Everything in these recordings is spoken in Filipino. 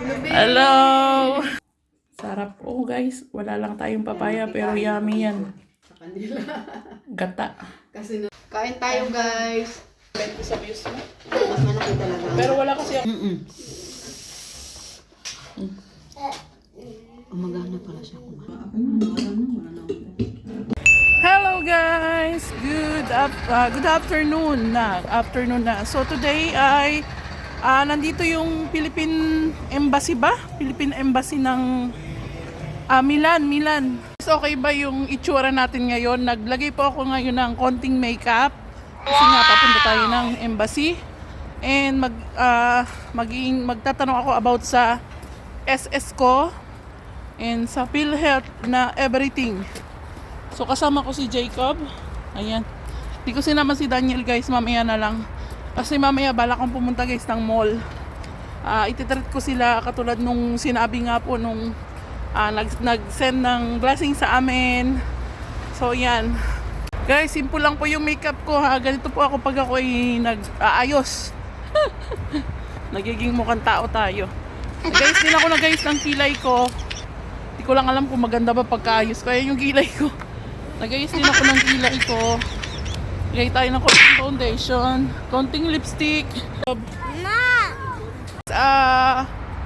Hello! Sarap. Oh guys, wala lang tayong papaya pero yummy yan. Sa kanila. Gata. Kasi kain tayo guys. Bento sa views mo. Mas malaki talaga. Pero wala kasi ako. Umagana pala siya Hello guys! Good afternoon na. So today ay nandito yung Philippine Embassy ba? Philippine Embassy ng Milan. So okay ba yung itsura natin ngayon? Naglagay po ako ngayon ng konting makeup kasi nga papunta tayo ng embassy. And magtatanong ako about sa SS ko and sa PhilHealth na everything. So kasama ko si Jacob. Ayan. Hindi ko sinama si Daniel guys, mamaya na lang. Kasi mamaya bala kong pumunta guys ng mall. Ititreat ko sila katulad nung sinabi nga po nung nag-send ng blessing sa amin. So yan. Guys, simple lang po yung makeup ko ha. Ganito po ako pag ako ay nag-aayos. Nagiging mukhang tao tayo. Guys, din ako na guys ng kilay ko. Hindi ko lang alam kung maganda ba pagkaayos ko. Ayan yung kilay ko. Nag-ayos din ako ng kilay ko. Lagay tayo ng konting foundation, konting lipstick.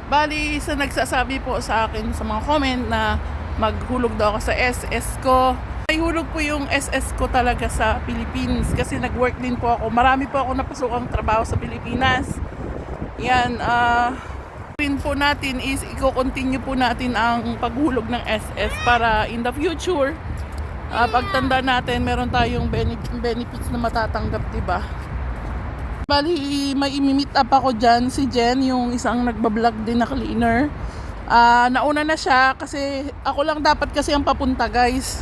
Bali, sa nagsasabi po sa akin sa mga comment na maghulog daw ako sa SS ko. May hulog po yung SS ko talaga sa Philippines kasi nag-work din po ako. Marami po ako napasukang trabaho sa Pilipinas. Yan, rin po natin is i-continue po natin ang paghulog ng SS para in the future pagtanda natin, meron tayong benefits na matatanggap, diba? Bali, may imi-meet up ako dyan, si Jen, yung isang nagbablog din na cleaner. Nauna na siya kasi ako lang dapat kasi ang papunta, guys.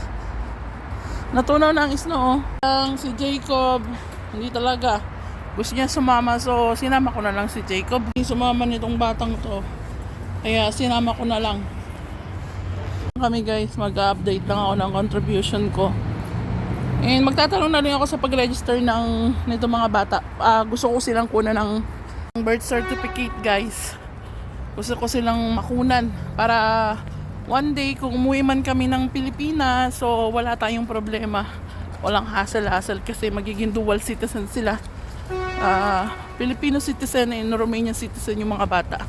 Natunaw na ang snow. Si Jacob, hindi talaga. Gusto niya sumama, so sinama ko na lang si Jacob. Sumama nitong batang to. Kaya sinama ko na lang. Kami guys, mag-update lang ako ng contribution ko. And magtatanong na rin ako sa pag-register ng nito mga bata. Gusto ko silang kunan ng birth certificate guys. Gusto ko silang makunan para one day kung umuwi man kami ng Pilipinas, so wala tayong problema. Walang hassle-hassle kasi magiging dual citizen sila. Filipino citizen and Romanian citizen yung mga bata.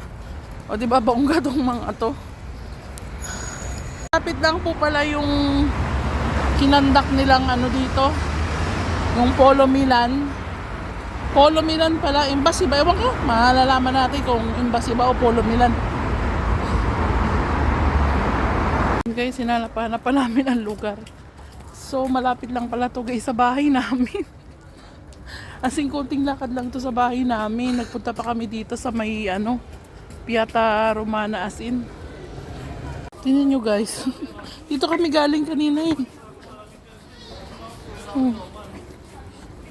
O diba bongga tong mga to? Lapit lang po pala yung kinandak nilang ano dito, yung Polo Milan pala, embassy ba? Ewan ko, malalaman natin kung embassy ba o Polo Milan. Guys, sinalapahan pa namin ang lugar. So malapit lang pala to guys sa bahay namin. Asing konting lakad lang to sa bahay namin. Nagpunta pa kami dito sa may Piazza Romana as in. Tingnan nyo guys. Dito kami galing kanina eh.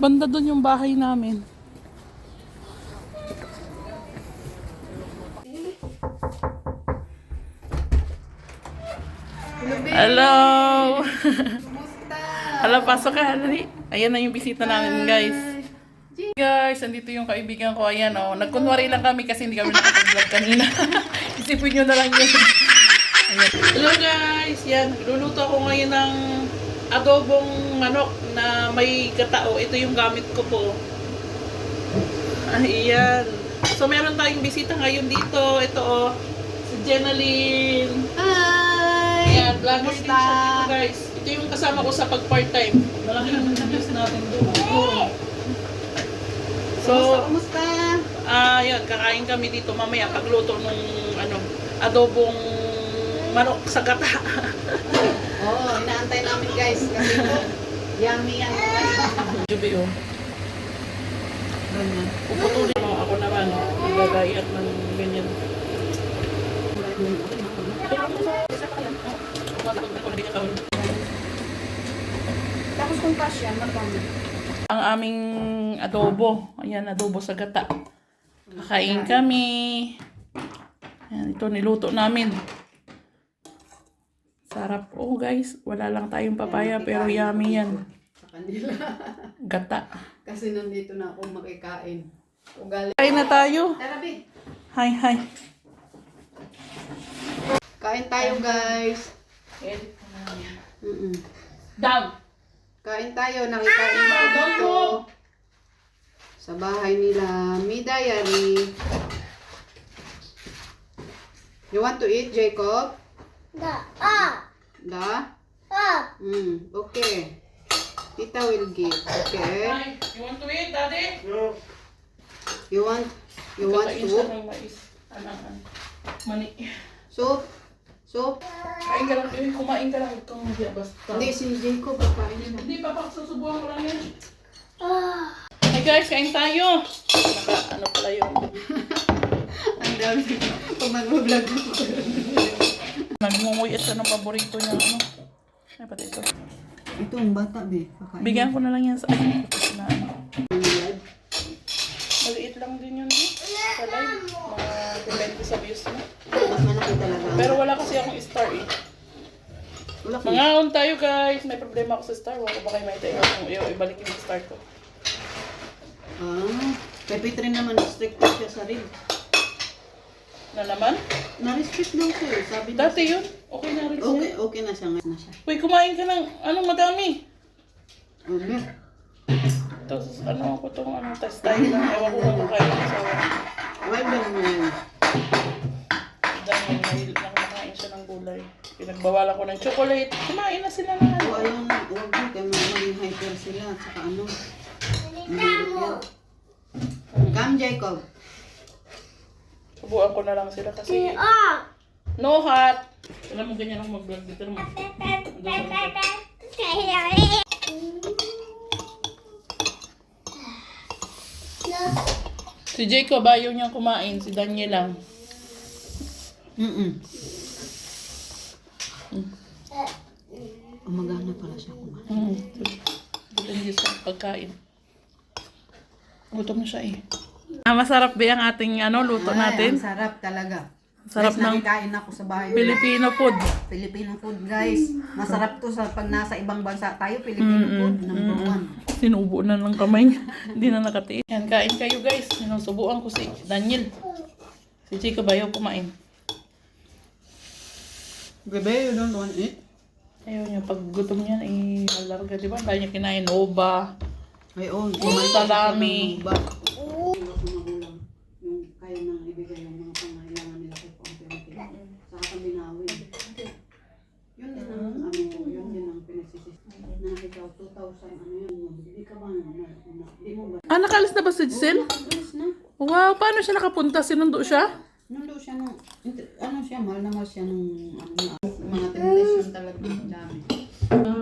Banda doon yung bahay namin. Hello! Hello, pasok ka. Halali. Ayan na yung bisita namin guys. Guys, andito yung kaibigan ko. Ayan nagkunwari lang kami kasi hindi kami nakapag-vlog kanina. Isipin nyo na lang yun. Ayan. Hello guys! Yan, luluto ako ngayon ng adobong manok na may katao. Ito yung gamit ko po. Ayan. So meron tayong bisita ngayon dito. Ito si Jenaline. Hi! Ayan, vlogger din siya dito guys. Ito yung kasama ko sa pag-part-time. Malaking views natin doon. So, Kumusta? Yun, kakain kami dito mamaya pagluto ng adobong manok sa gata. Inaantay namin guys kasi yummy yan. Jubi ganyan. Puputulin mo ako naman. Nagagayat ng ganyan. Tapos kung cash yan, magkano? Ang aming adobo. Ayan, adobo sa gata. Kakain kami. Ayan, ito niluto namin. Sarap. Oh guys, wala lang tayong papaya pero yummy yan. Sa kanila. Gata. Kasi nandito na ako makikain. Ugali. Kain na tayo. Tara, Bi. Hi. Kain tayo, guys. Edit ko na yan. Mm-mm. Down! Kain tayo. Nakikain ko dito. Sa bahay nila. Me Diary. You want to eat, Jacob? Da? Okay. Tita will give. Okay. Ay, you want to eat, Daddy? You want Kakain siya soup? ng mais. Mani. Soup? Soup? Kain ka lang. Kumain ka lang. Huwag kang magya basta. Hindi, si Jacob kakain na. Hindi pa, susubuhan ko lang yan. Hey guys, kain tayo. Ano pala yun? Ang dami. Pag mag-vlog ako. Nagmumuwi siya ng paborito niya. Ano? Ay, pati ito. Ito ang bata, be. Kakain. Bigyan ko na lang yan sa na ano. Live. Maliit lang din yun. Sa live. Mga depende sa views niya. Mas malaki talaga. Pero wala kasi akong star eh. Wala ko. Mangaon tayo guys. May problema ako sa star. Wala ko ba kayo may tayo kung ibalik yung star ko. Kay Petrin naman, restricted siya sa rin. Na naman? Na-restrict daw siya eh. Sabi niya. Dati yun. Okay na rin siya. Okay na siya. Ngayon na siya. Uy, kumain ka ng madami. Okay. Tapos ako itong test tayo lang. Ewan ko kung kakain ko sa Well done mo yan. dahil nakamakain siya ng gulay. Pinagbawalan ko ng chocolate. Kumain na sila na. O ayaw na. Huwag mo. Kaya maging hyper sila. At saka ano. Mahirap yan. Come, Jacob. Subuan ko na lang sila kasi no hot. Alam mo ganyan ako mag-vlog dito naman. Si Jacob ayaw niyang kumain. Si Daniel lang. Umagana pala siya kumain. Bulan niya sa pagkain. Gutom na siya eh. Masarap ba ang ating luto natin? Ang sarap talaga. Sarap Guys, ng nakikain ako sa bahay nila. Filipino food. Filipino food, guys. Masarap to sa pag nasa ibang bansa tayo. Filipino food, number one. Sinubo na ng kamay niya. Hindi na nakatiis. Yan, kain kayo guys. Sinusubuan ko si Daniel. Si Jacob ayaw kumain. Bebe, you don't want it? Ayaw niya. Pag gutom niya, malarga. Diba? Dahil niya kinain Oba. Ay, oh. Salami. Yung kaya nang ibigay yung mga pangailangan nila kay Pangpilipin. Saka kami nawin. Yun din ang yun din ang pinagsisis. Na ikaw 2,000 yun. Hindi ka ba hindi mo ba? Nakalis na ba si Giselle? Nakagalis na. Wow, paano siya nakapunta? Sinundo siya? Nando siya nung, siya, mahal na mahal siya nung mga temptation talaga ng dami.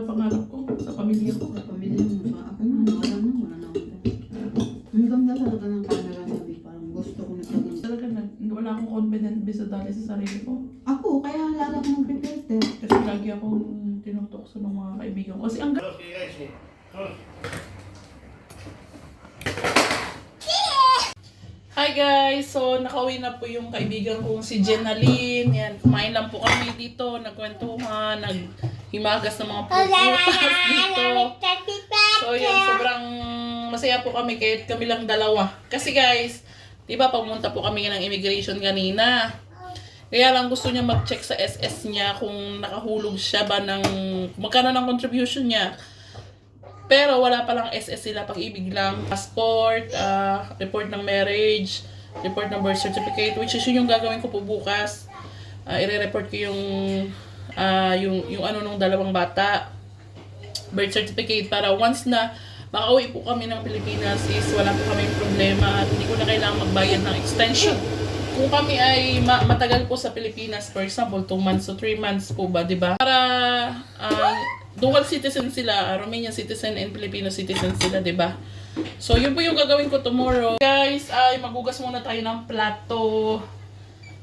Pangarap ko sa pamilya ko. Sa pamilya mo, sa ako na, wala na ako. Ang ganda talaga ng camera sabi, parang gusto ko na talaga. Talaga, wala akong confident bisa dali sa sarili ko. Ako, kaya lalo ako mag-filter. Kasi lagi akong tinutokso ng mga kaibigan ko. Kasi ang Hi guys! So, nakauwi na po yung kaibigan kong si Jenaline. Yan, kumain lang po kami dito, nagkwentuhan, naghimagas ng mga prutas dito. So, yun, sobrang masaya po kami kahit kami lang dalawa. Kasi guys, di ba pumunta po kami ng immigration kanina. Kaya lang gusto niya mag-check sa SS niya kung nakahulog siya ba ng magkano ng contribution niya. Pero wala palang SS sila, pag-ibig lang. Passport, report ng marriage, report ng birth certificate, which is yung gagawin ko po bukas. I-report ko yung nung dalawang bata. Birth certificate para once na makauwi po kami ng Pilipinas is wala po kami problema at hindi ko na kailangan magbayad ng extension. Kung kami ay matagal po sa Pilipinas, for example, 2 months to 3 months po ba, di ba? Para dual citizen sila, Romanian citizen and Filipino citizen sila, di ba? So, yun po yung gagawin ko tomorrow. Guys, ay magugas muna tayo ng plato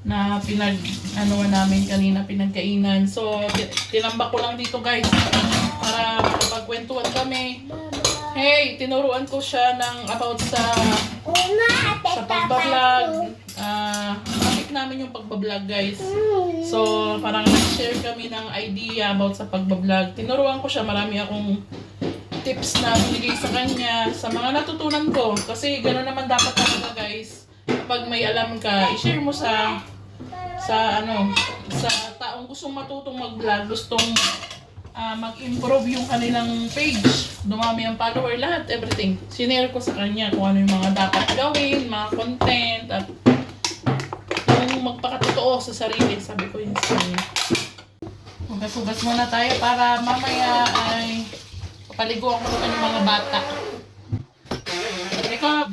na namin kanina, pinagkainan. So, tinambak ko lang dito guys para makapagkwentuhan kami. Hey, tinuruan ko siya ng about sa pagbablog. Topic namin yung pagbablog guys. So, parang nag-share kami ng idea about sa pagbablog. Tinuruan ko siya, marami akong tips na binigay sa kanya, sa mga natutunan ko. Kasi gano'n naman dapat talaga guys. Kapag may alam ka, i-share mo sa sa sa taong gustong matutong mag-vlog, gustong mag-improve yung kanilang page. Dumami ang follower, lahat, everything. Sinare ko sa kanya kung ano yung mga dapat gawin, mga content, at yung magpakatotoo sa sarili. Sabi ko yun sa kanya. Hugas-hugas muna tayo para mamaya ay papaliguan ko naman yung mga bata. Jacob!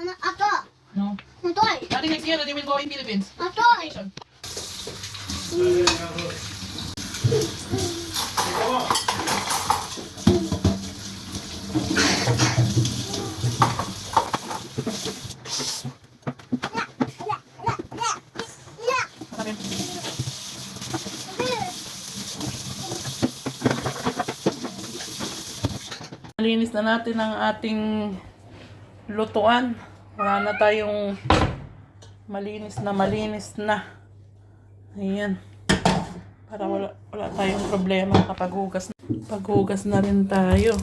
Ako. No. Motoy. Starting next year, they will go in Philippines. Motoy. Malinis na natin ang ating lutuan. Wala na tayong malinis na. Ayan. Para wala tayong problema kapag hugas. Paghugas na rin tayo.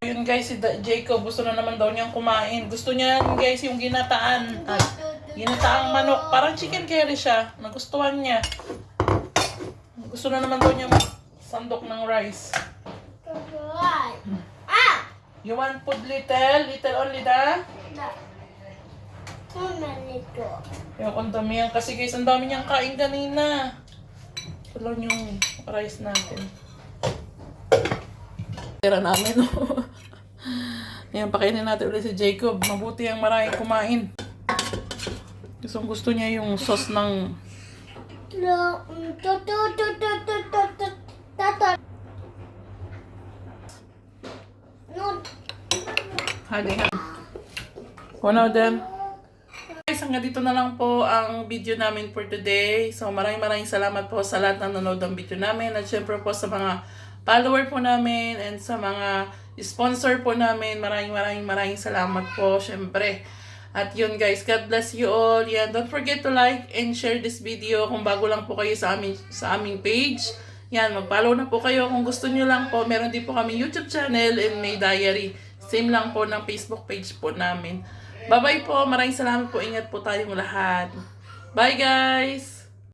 Yun guys, si Jacob gusto na naman daw niyang kumain. Gusto niya guys yung ginataan. At ginataang manok. Parang chicken curry siya. Nagustuhan niya. Gusto na naman daw niya sandok ng rice. You want food little? Little only da? Yung kontamihan. Kasi guys, ang dami niyang kain kanina. Ito lang yung rice natin. Tira namin, no? Yan, pakainin natin ulit si Jacob. Mabuti ang maraming kumain. Gusto niya yung sauce ng... Hali. Una din. Guys, hanggang dito na lang po ang video namin for today. So maraming salamat po sa lahat ng nanonood ng video namin. At syempre po sa mga follower po namin and sa mga sponsor po namin. Maraming salamat po syempre. At yun guys, God bless you all. Yan, don't forget to like and share this video kung bago lang po kayo sa aming page. Yan, mag-follow na po kayo kung gusto nyo lang po. Meron din po kami YouTube channel and may diary. Same lang po ng Facebook page po namin. Bye-bye po. Maraming salamat po. Ingat po tayong lahat. Bye guys!